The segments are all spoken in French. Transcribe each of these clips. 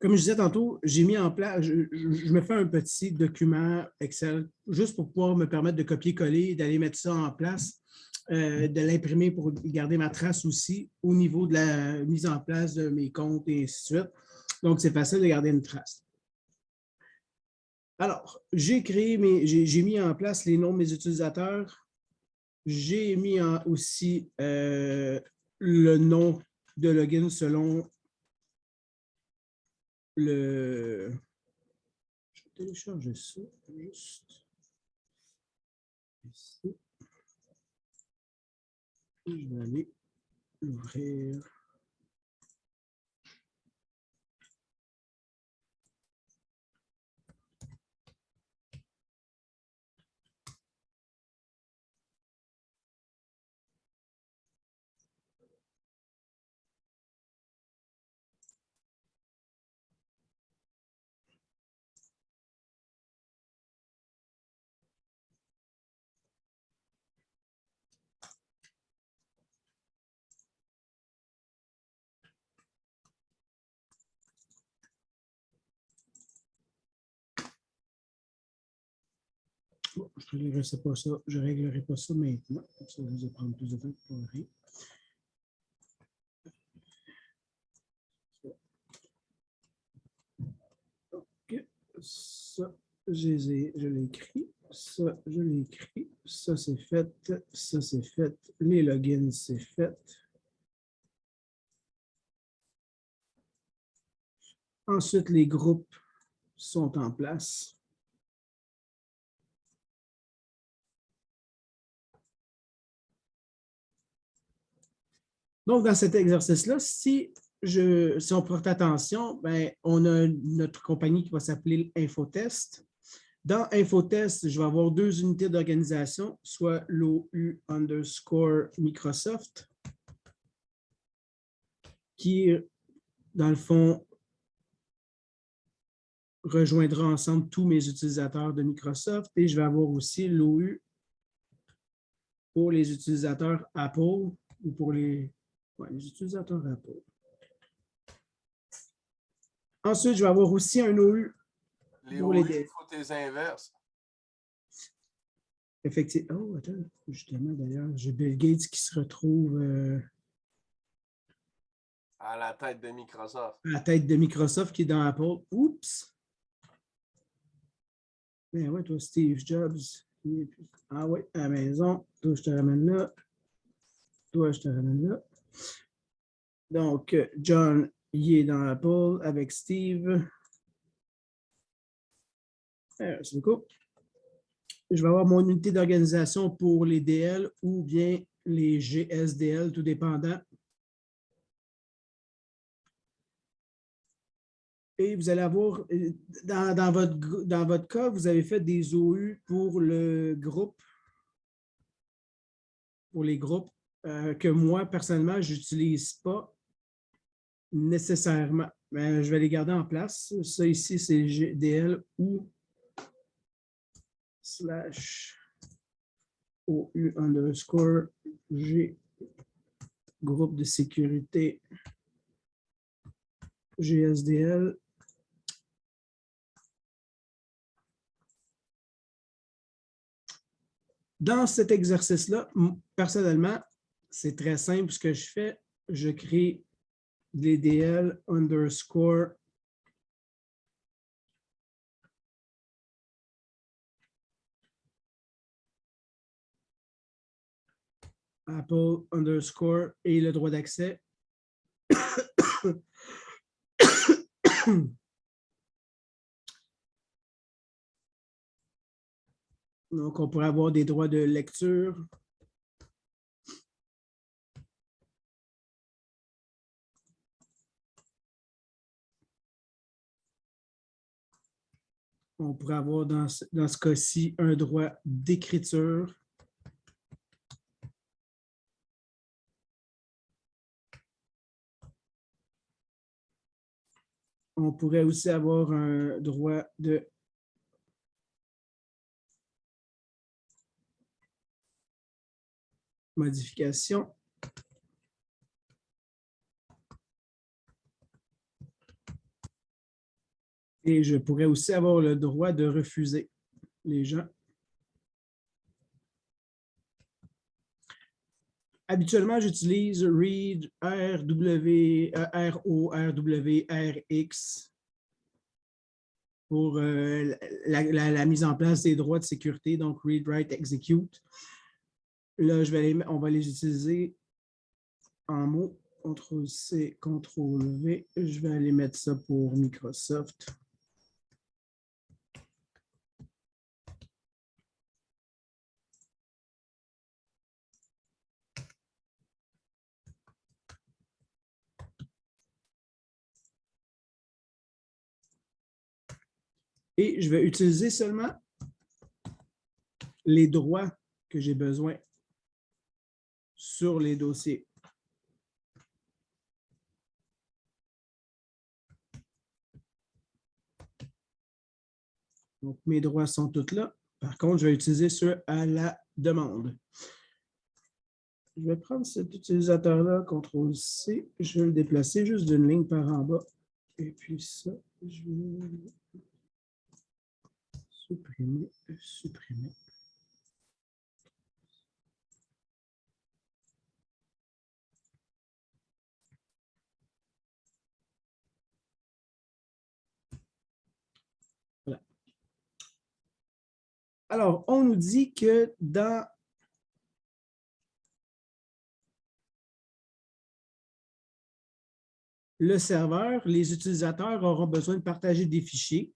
Comme je disais tantôt, j'ai mis en place, je me fais un petit document Excel juste pour pouvoir me permettre de copier-coller, d'aller mettre ça en place, de l'imprimer pour garder ma trace aussi au niveau de la mise en place de mes comptes et ainsi de suite. Donc, c'est facile de garder une trace. Alors, j'ai mis en place les noms de mes utilisateurs. J'ai mis aussi le nom de login selon le... Je vais télécharger ça juste ici. Et je vais aller l'ouvrir. Bon, je ne réglerai pas ça. Je ne réglerai pas ça maintenant. Ça va prendre plus de temps pour rien. Donc, ça, je l'ai écrit. Ça, je l'ai écrit. Ça, c'est fait. Ça, c'est fait. Les logins, c'est fait. Ensuite, les groupes sont en place. Donc, dans cet exercice-là, si on porte attention, ben, on a notre compagnie qui va s'appeler Infotest. Dans Infotest, je vais avoir deux unités d'organisation, soit l'OU_Microsoft, qui, dans le fond, rejoindra ensemble tous mes utilisateurs de Microsoft. Et je vais avoir aussi l'OU pour les utilisateurs Apple ou pour les utilisateurs Apple. Ensuite, je vais avoir aussi un OU pour les il faut tes inverses. Effectivement. Oh, attends, justement, d'ailleurs, j'ai Bill Gates qui se retrouve à la tête de Microsoft. À la tête de Microsoft qui est dans Apple. Oups! Ben ouais, toi, Steve Jobs. Ah oui, à la maison. Toi, je te ramène là. Toi, je te ramène là. Donc, John, il est dans Apple avec Steve. C'est cool. Je vais avoir mon unité d'organisation pour les DL ou bien les GSDL, tout dépendant. Et vous allez avoir, dans votre cas, vous avez fait des OU pour le groupe, pour les groupes que moi, personnellement, je n'utilise pas nécessairement. Mais je vais les garder en place. Ça ici, c'est GDL ou /OU_G groupe de sécurité GSDL. Dans cet exercice-là, personnellement, c'est très simple. Ce que je fais, je crée DL underscore Apple underscore et le droit d'accès. Donc, on pourrait avoir des droits de lecture. On pourrait avoir dans ce cas-ci un droit d'écriture. On pourrait aussi avoir un droit de modification. Et je pourrais aussi avoir le droit de refuser les gens. Habituellement, j'utilise read, RORWRX pour la mise en place des droits de sécurité, donc read, write, execute. Là, on va les utiliser en mots. CTRL-C, CTRL-V. Je vais aller mettre ça pour Microsoft. Et je vais utiliser seulement les droits que j'ai besoin sur les dossiers. Donc, mes droits sont tous là. Par contre, je vais utiliser ceux à la demande. Je vais prendre cet utilisateur-là, CTRL-C. Je vais le déplacer juste d'une ligne par en bas. Et puis ça, je vais supprimer, supprimer. Voilà. Alors, on nous dit que dans le serveur, les utilisateurs auront besoin de partager des fichiers.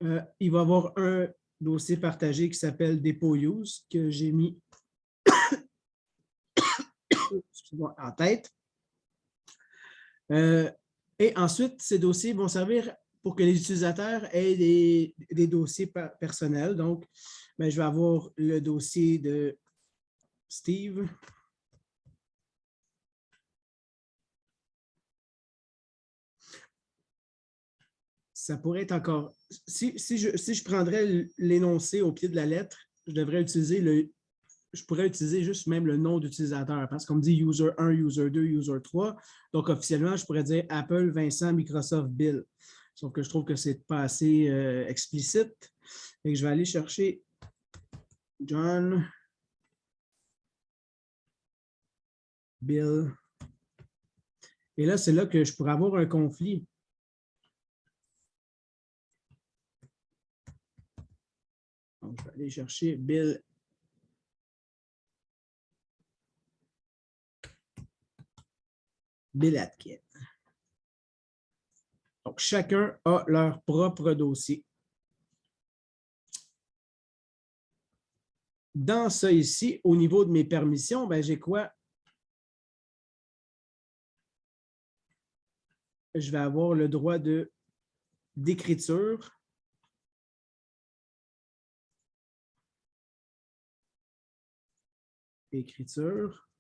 Il va y avoir un dossier partagé qui s'appelle Depot Use que j'ai mis en tête. Et ensuite, ces dossiers vont servir pour que les utilisateurs aient des dossiers personnels. Donc, je vais avoir le dossier de Steve. Ça pourrait être encore... Si je prendrais l'énoncé au pied de la lettre, je pourrais utiliser juste même le nom d'utilisateur parce qu'on me dit user 1, user 2, user 3. Donc, officiellement, je pourrais dire Apple, Vincent, Microsoft, Bill. Sauf que je trouve que c'est pas assez explicite. Et je vais aller chercher John, Bill. Et là, c'est là que je pourrais avoir un conflit. Donc, je vais aller chercher Bill. Bill Atkin. Donc, chacun a leur propre dossier. Dans ça ici, au niveau de mes permissions, j'ai quoi? Je vais avoir le droit d'écriture. Écriture.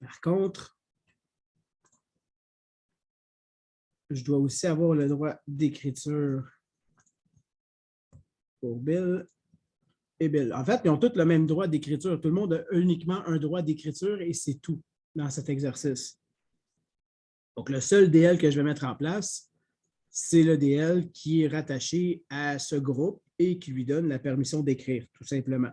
Par contre, je dois aussi avoir le droit d'écriture pour Bill et Bill. En fait, ils ont tous le même droit d'écriture. Tout le monde a uniquement un droit d'écriture et c'est tout dans cet exercice. Donc, le seul DL que je vais mettre en place, c'est le DL qui est rattaché à ce groupe et qui lui donne la permission d'écrire, tout simplement.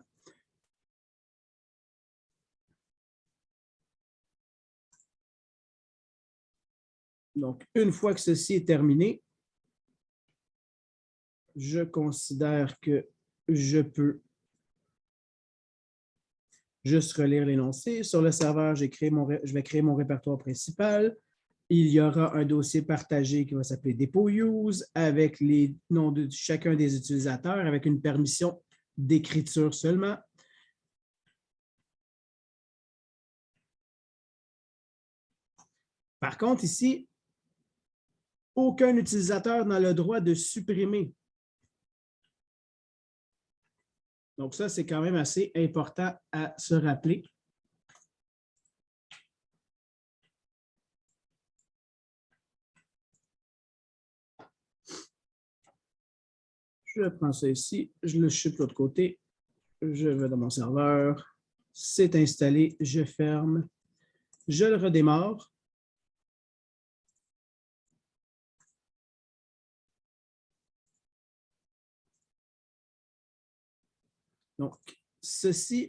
Donc, une fois que ceci est terminé, je considère que je peux juste relire l'énoncé. Sur le serveur, je vais créer mon répertoire principal. Il y aura un dossier partagé qui va s'appeler Depot Use avec les noms de chacun des utilisateurs avec une permission d'écriture seulement. Par contre, ici, aucun utilisateur n'a le droit de supprimer. Donc ça, c'est quand même assez important à se rappeler. Je prends ça ici, je le ship de l'autre côté, je vais dans mon serveur, c'est installé, je ferme, je le redémarre. Donc, ceci